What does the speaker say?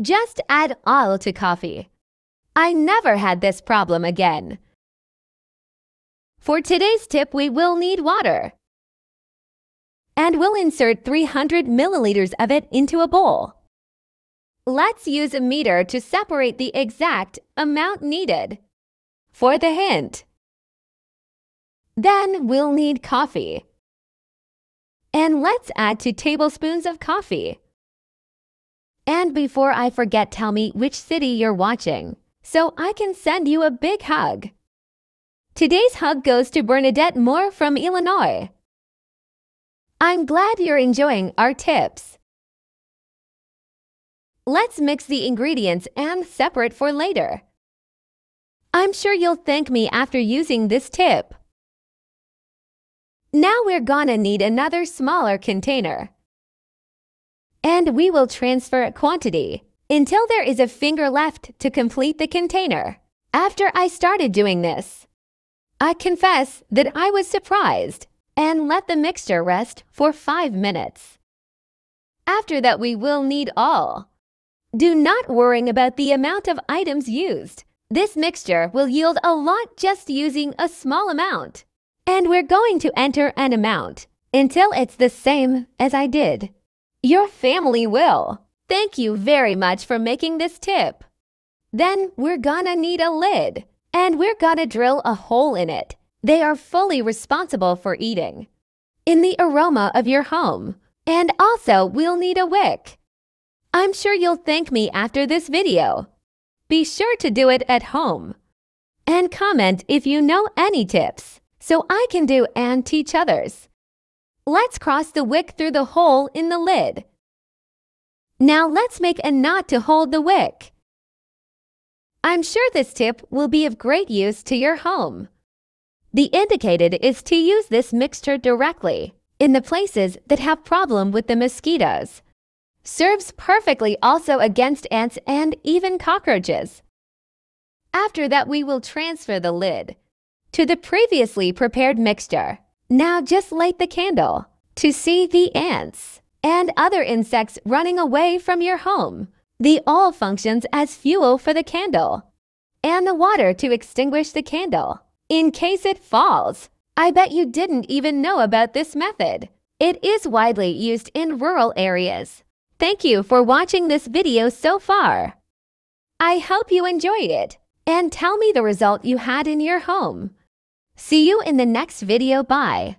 Just add all to coffee. I never had this problem again. For today's tip, we will need water. And we'll insert 300 milliliters of it into a bowl. Let's use a meter to separate the exact amount needed. For the hint. Then we'll need coffee. And let's add 2 tablespoons of coffee. And before I forget, tell me which city you're watching, so I can send you a big hug. Today's hug goes to Bernadette Moore from Illinois. I'm glad you're enjoying our tips. Let's mix the ingredients and separate for later. I'm sure you'll thank me after using this tip. Now we're gonna need another smaller container. And we will transfer quantity until there is a finger left to complete the container. After I started doing this, I confess that I was surprised and let the mixture rest for 5 minutes. After that, we will need all. Do not worry about the amount of items used. This mixture will yield a lot just using a small amount. And we're going to enter an amount until it's the same as I did. Your family will. Thank you very much for making this tip. Then we're gonna need a lid, and we're gonna drill a hole in it. They are fully responsible for eating in the aroma of your home. And also, we'll need a wick. I'm sure you'll thank me after this video. Be sure to do it at home. And comment if you know any tips, so I can do and teach others. Let's cross the wick through the hole in the lid. Now let's make a knot to hold the wick. I'm sure this tip will be of great use to your home. The indicated is to use this mixture directly in the places that have problem with the mosquitoes. Serves perfectly also against ants and even cockroaches. After that, we will transfer the lid to the previously prepared mixture. Now just light the candle to see the ants and other insects running away from your home. The oil functions as fuel for the candle, and the water to extinguish the candle in case it falls. I bet you didn't even know about this method. It is widely used in rural areas. Thank you for watching this video so far. I hope you enjoyed it, and tell me the result you had in your home. See you in the next video. Bye.